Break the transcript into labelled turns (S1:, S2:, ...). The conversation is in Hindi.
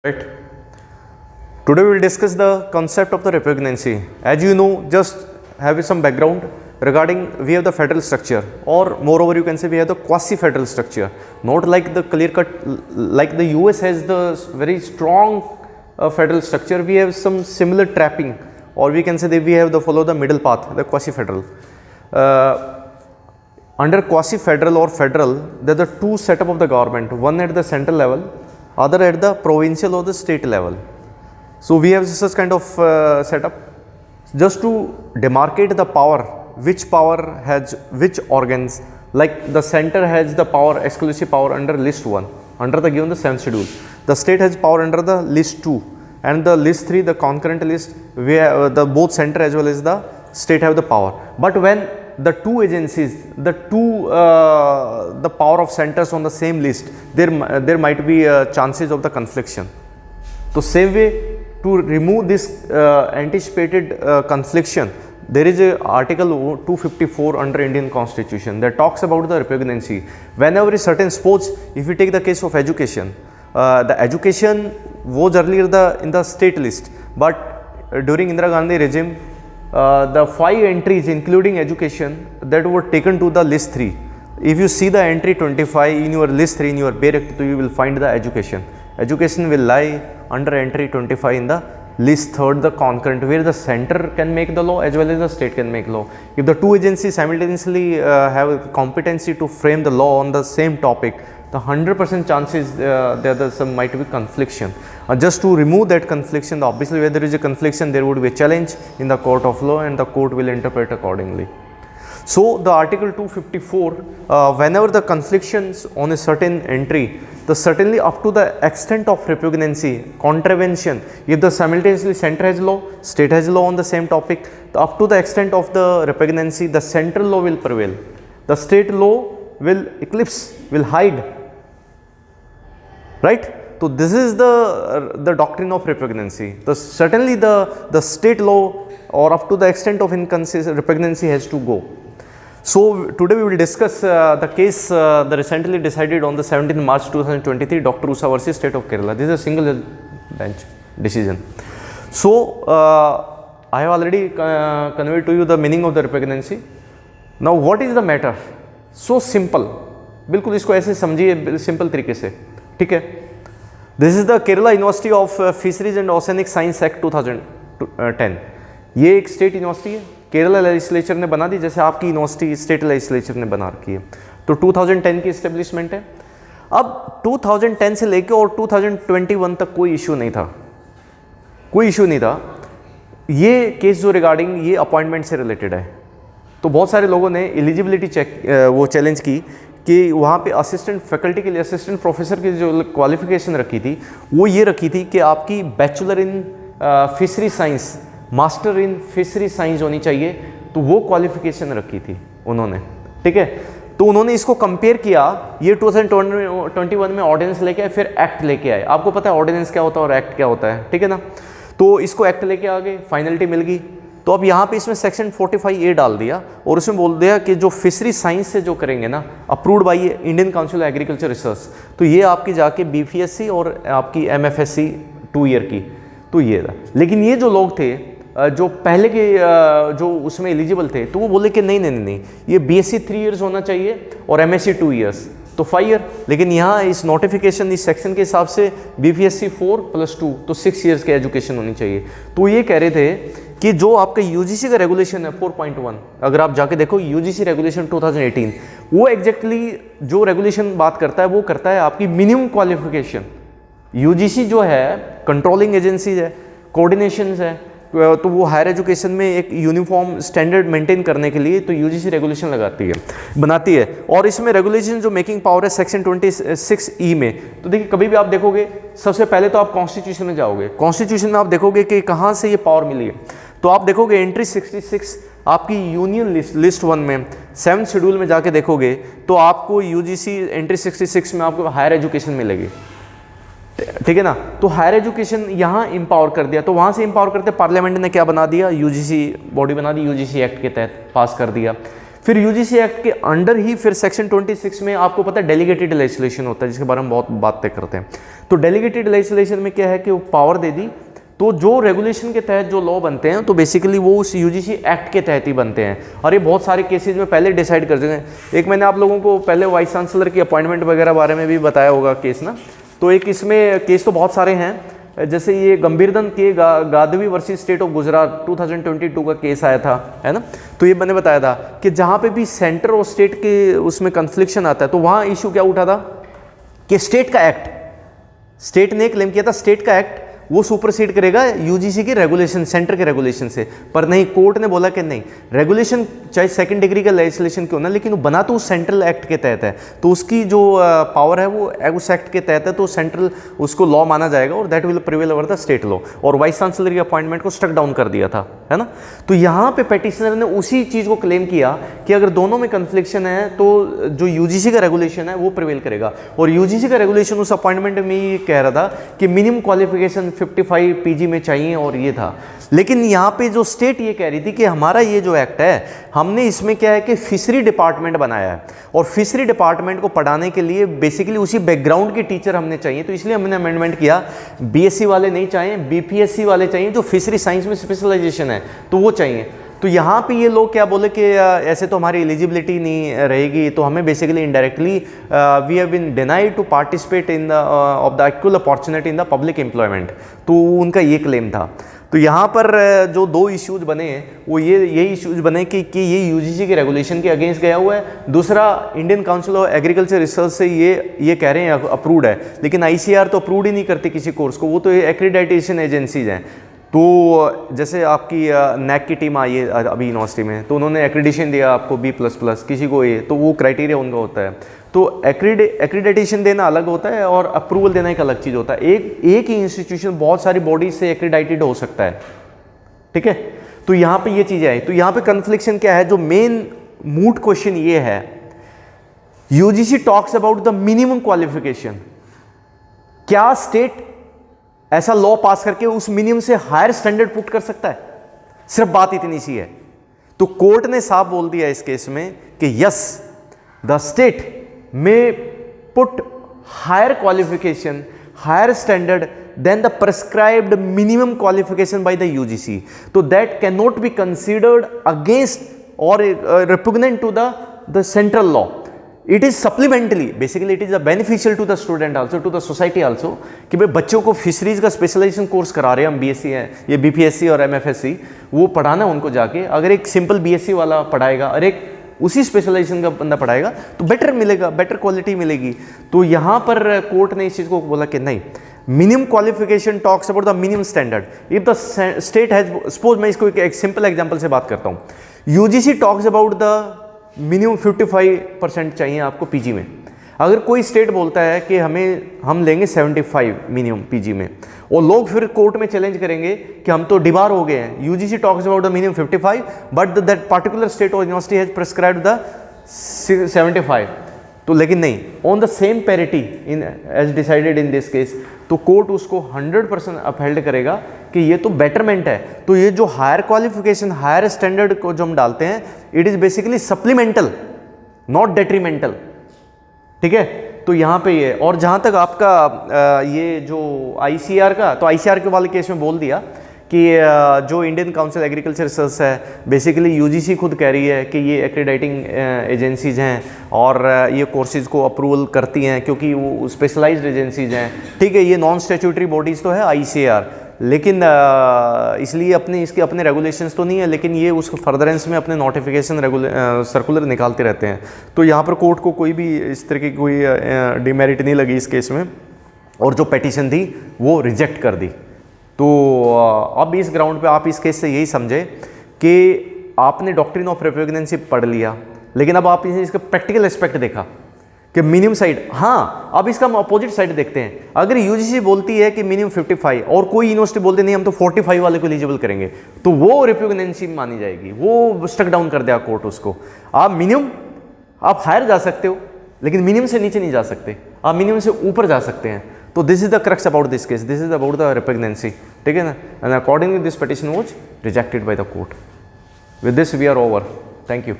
S1: Right. Today we will discuss the concept of the repugnancy. As you know, just have some background regarding we have the federal structure, or moreover you can say we have the quasi-federal structure. Not like the clear-cut, like the US has the very strong federal structure. We have some similar trapping, or we can say that we have the follow the middle path, the quasi-federal. Under quasi-federal or federal, there are the two setup of the government. One at the central level, other at the provincial or the state level. So we have such kind of setup just to demarcate the power, which power has which organs. Like the center has the power, exclusive power under list 1, under the given the 7th schedule. The state has power under the list 2, and the list 3, the concurrent list, where the both center as well as the state have the power. But when the two agencies, the power of centers on the same list, there might be chances of the confliction. So same way, to remove this anticipated confliction, there is a article 254 under Indian Constitution that talks about the repugnancy. Whenever a certain sports, if you take the case of education, the education was earlier in the state list, but during Indira Gandhi regime, the 5 entries including education that were taken to the list 3. If you see the entry 25 in your list 3 in your Bayrak, you will find the education. Education will lie under entry 25 in the list 3rd, the concurrent, where the center can make the law as well as the state can make law. If the two agencies simultaneously have competency to frame the law on the same topic, the 100% chances there might be confliction. Just to remove that confliction, obviously where there is a confliction, there would be a challenge in the court of law and the court will interpret accordingly. So the article 254, whenever the conflictions on a certain entry, the certainly up to the extent of repugnancy, contravention, if the simultaneously center has law, state has law on the same topic, up to the extent of the repugnancy, the central law will prevail. The state law will eclipse, will hide, right? So this is the doctrine of repugnancy. Certainly the state law or up to the extent of repugnancy has to go. So today we will discuss the case that recently decided on the 17th March 2023, Dr. Usha versus State of Kerala. This is a single bench decision. So I have already conveyed to you the meaning of the repugnancy. Now what is the matter? So simple. बिल्कुल इसको ऐसे समझिए सिंपल तरीके से, ठीक है. This is the Kerala university of fisheries and oceanic science act 2010. ये एक स्टेट यूनिवर्सिटी है, केरला लेजिस्लेचर ने बना दी, जैसे आपकी यूनिवर्सिटी स्टेट लेजिस्लेचर ने बना रखी है. तो 2010 की इस्टेब्लिशमेंट है. अब 2010 से लेके और 2021 तक कोई इशू नहीं था, कोई इशू नहीं था. ये केस जो रिगार्डिंग ये अपॉइंटमेंट से रिलेटेड है. तो बहुत सारे लोगों ने एलिजिबिलिटी वो चैलेंज की कि वहाँ पे असिस्टेंट फैकल्टी के लिए असिस्टेंट प्रोफेसर की जो क्वालिफिकेशन रखी थी वो ये रखी थी कि आपकी bachelor in fishery science, master in fishery science होनी चाहिए. तो वो क्वालिफिकेशन रखी थी उन्होंने, ठीक है. तो उन्होंने इसको कंपेयर किया. ये 2021 में ऑर्डिनेंस लेके आए, फिर एक्ट लेके आए. आपको पता है ऑर्डिनेंस क्या होता है और एक्ट क्या होता है, ठीक है ना. तो इसको एक्ट लेके आ गए, फाइनलिटी मिल गई. तो अब यहाँ पे इसमें सेक्शन 45A डाल दिया और उसमें बोल दिया कि जो फिशरी साइंस से जो करेंगे ना, approved by Indian council of agriculture research, तो ये आपकी जाके BPSC और आपकी MFSC 2 ईयर की, तो ये था. लेकिन ये जो लोग थे जो पहले के जो उसमें एलिजिबल थे, तो वो बोले कि नहीं, ये BSc 3 ईयर्स होना चाहिए और MSc 2 ईयर्स, तो 5 ईयर. लेकिन यहाँ इस नोटिफिकेशन इस सेक्शन के हिसाब से BPSc 4+2, तो 6 ईयर्स की एजुकेशन होनी चाहिए. तो ये कह रहे थे कि जो आपका UGC का रेगुलेशन है 4.1, अगर आप जाके देखो UGC रेगुलेशन 2018, वो एग्जैक्टली जो रेगुलेशन बात करता है वो करता है आपकी मिनिमम क्वालिफिकेशन. UGC जो है कंट्रोलिंग एजेंसी है, कोऑर्डिनेशन है, तो वो हायर एजुकेशन में एक यूनिफॉर्म स्टैंडर्ड मेंटेन करने के लिए तो UGC रेगुलेशन बनाती है. और इसमें रेगुलेशन जो मेकिंग पावर है सेक्शन 26E में, तो देखिए कभी भी आप देखोगे सबसे पहले तो आप कॉन्स्टिट्यूशन में जाओगे, कॉन्स्टिट्यूशन में आप देखोगे कि कहाँ से ये पावर मिली है. तो आप देखोगे एंट्री 66 आपकी यूनियन लिस्ट 1 में 7th शेड्यूल में जाके देखोगे तो आपको UGC एंट्री 66 में आपको हायर एजुकेशन मिलेगी, ठीक है ना. तो हायर एजुकेशन यहाँ इंपावर कर दिया. तो वहाँ से इंपावर करते पार्लियामेंट ने क्या बना दिया, UGC बॉडी बना दी, UGC एक्ट के तहत पास कर दिया. फिर यूजीसी एक्ट के अंडर ही फिर सेक्शन 26 में आपको पता है डेलीगेटेड लेजिस्लेशन होता है, जिसके बारे में बहुत बातें करते हैं। तो डेलीगेटेड लेजिस्लेशन में क्या है कि वो पावर दे दी, तो जो रेगुलेशन के तहत जो लॉ बनते हैं तो बेसिकली वो उस यूजीसी एक्ट के तहत ही बनते हैं, और ये बहुत सारे केसेस में पहले डिसाइड कर चुके हैं। एक मैंने आप लोगों को पहले वाइस चांसलर की अपॉइंटमेंट वगैरह बारे में भी बताया होगा केस ना, तो एक इसमें केस तो बहुत सारे हैं, जैसे ये गंभीरधन के गादवी वर्सेस स्टेट ऑफ गुजरात 2022 का केस आया था, है ना। तो ये मैंने बताया था कि जहाँ पे भी सेंटर और स्टेट के उसमें कन्फ्लिक्शन आता है तो वहाँ इशू क्या उठा था कि स्टेट का एक्ट, स्टेट ने क्लेम किया था स्टेट का एक्ट वो सुपरसीड करेगा यूजीसी के रेगुलेशन, सेंटर के रेगुलेशन से, पर नहीं, कोर्ट ने बोला कि नहीं, रेगुलेशन चाहे सेकंड डिग्री का लेजिस्लेशन क्यों ना, लेकिन वो बना तो उस सेंट्रल एक्ट के तहत है, तो उसकी जो पावर है वो उस एक्ट के तहत है, तो सेंट्रल उसको लॉ माना जाएगा और that will prevail over the state law, और वाइस चांसलर की अपॉइंटमेंट को स्ट्रक डाउन कर दिया था, है ना। तो यहाँ पे पेटिशनर ने उसी चीज़ को क्लेम किया कि अगर दोनों में कन्फ्लिक्शन है तो जो यूजीसी का रेगुलेशन है वो प्रिवेल करेगा, और यूजीसी का रेगुलेशन उस अपॉइंटमेंट में ये कह रहा था कि मिनिमम क्वालिफिकेशन 55 पीजी में चाहिए, और ये था। लेकिन यहाँ पे जो स्टेट ये कह रही थी कि हमारा ये जो एक्ट है, हमने इसमें क्या है कि फिशरी डिपार्टमेंट बनाया है, और फिशरी डिपार्टमेंट को पढ़ाने के लिए बेसिकली उसी बैकग्राउंड के टीचर हमने चाहिए, तो इसलिए हमने अमेंडमेंट किया, बीएससी वाले नहीं चाहिए, बीपीएससी वाले चाहिए, जो फिशरी साइंस में स्पेशलाइजेशन है तो वो चाहिए। तो यहाँ पे ये लोग क्या बोले कि ऐसे तो हमारी एलिजिबिलिटी नहीं रहेगी, तो हमें basically indirectly we have been denied to participate in the of the equal opportunity in the public employment, तो उनका ये क्लेम था। तो यहाँ पर जो दो इश्यूज बने हैं वो ये इश्यूज बने कि ये यूजीसी के रेगुलेशन के अगेंस्ट गया हुआ है, दूसरा Indian council of agriculture research से ये कह रहे हैं अप्रूव्ड है, लेकिन आईसीआर तो अप्रूव्ड ही नहीं करती किसी कोर्स को, वो तो एक्रीडेटेशन एजेंसीज हैं। तो जैसे आपकी नैक की टीम आई है अभी यूनिवर्सिटी में, तो उन्होंने एक्रीडिशन दिया आपको B++, किसी को A, तो वो क्राइटेरिया उनका होता है। तो एक्रीडेटेशन देना अलग होता है और अप्रूवल देना एक अलग चीज़ होता है। एक ही इंस्टीट्यूशन बहुत सारी बॉडी से एक्रीडाइटेड हो सकता है, ठीक है। तो यहाँ पे ये चीज़ें आई, तो यहाँ पे कन्फ्लिक्शन क्या है, जो मेन मूट क्वेश्चन ये है, UGC talks about the minimum qualification, क्या स्टेट ऐसा लॉ पास करके उस मिनिमम से हायर स्टैंडर्ड पुट कर सकता है, सिर्फ बात इतनी सी है। तो कोर्ट ने साफ बोल दिया इस केस में कि यस, द स्टेट में put higher qualification, higher standard than the prescribed minimum qualification by the UGC, तो that can not be considered against और repugnant to the central law. It is supplementally, basically it is a beneficial to the student also, to the society also, कि भाई बच्चों को फिशरीज का स्पेशलाइजेशन कोर्स करा रहे हैं हम, बीएससी है, ये बीपीएससी और एमएफएससी, वो पढ़ाना उनको जाके, अगर एक सिंपल बीएससी वाला पढ़ाएगा और एक उसी स्पेशलाइजेशन का बंदा पढ़ाएगा तो बेटर मिलेगा, बेटर क्वालिटी मिलेगी। तो यहाँ पर कोर्ट ने इस चीज़ को बोला कि नहीं, minimum qualification talks about the minimum standard. If the state has, suppose मैं इसको एक सिंपल एग्जांपल से बात करता हूँ, UGC talks about the minimum 55% चाहिए आपको पीजी में। अगर कोई स्टेट बोलता है कि हम लेंगे 75 मिनिमम पीजी में, और लोग फिर कोर्ट में चैलेंज करेंगे कि हम तो डिबार हो गए हैं, UGC talks about the minimum 55 but that particular state और यूनिवर्सिटी हैज प्रिस्क्राइब्ड द 75, तो लेकिन नहीं, on the same parity in as decided in this case, तो कोर्ट उसको 100% अपहेल्ड करेगा कि ये तो बेटरमेंट है। तो ये जो हायर क्वालिफिकेशन, हायर स्टैंडर्ड को जो हम डालते हैं, it is basically supplemental, not detrimental, ठीक है। तो यहाँ पे ये, और जहाँ तक आपका ये जो आईसीआर का, तो आईसीआर के वाले केस में बोल दिया कि जो इंडियन काउंसिल एग्रीकल्चर रिसर्च है, बेसिकली यूजीसी खुद कह रही है कि ये एक्रेडिटिंग एजेंसीज हैं और ये कोर्सेज को अप्रूवल करती हैं क्योंकि वो स्पेशलाइज्ड एजेंसीज हैं, ठीक है। ये नॉन स्टैट्यूटरी बॉडीज़ तो है आईसीआर, लेकिन इसलिए इसके अपने रेगुलेशंस तो नहीं है, लेकिन ये उसको फर्दरेंस में अपने नोटिफिकेशन सर्कुलर निकालते रहते हैं। तो यहाँ पर कोर्ट को कोई भी इस तरह की कोई डिमेरिट नहीं लगी इस केस में, और जो पेटिशन थी वो रिजेक्ट कर दी। तो अब इस ग्राउंड पे आप इस केस से यही समझे कि आपने डॉक्ट्रिन ऑफ रिप्रेग्नेंसी पढ़ लिया, लेकिन अब आप इसका प्रैक्टिकल एस्पेक्ट देखा कि मिनिमम साइड, हाँ अब इसका हम अपोजिट साइड देखते हैं। अगर यूजीसी बोलती है कि मिनिमम 55 और कोई यूनिवर्सिटी बोलती नहीं हम तो 45 वाले को एलिजिबल करेंगे, तो वो रिप्रेग्नेंसी मानी जाएगी, वो स्टक डाउन कर दिया कोर्ट उसको। आप मिनिमम, आप हायर जा सकते हो लेकिन मिनिमम से नीचे नहीं जा सकते, आप मिनिमम से ऊपर जा सकते हैं। तो this is the crux about this case, this is about the repugnancy, ठीक है ना। And accordingly this petition was rejected by the court. With this we are over, thank you.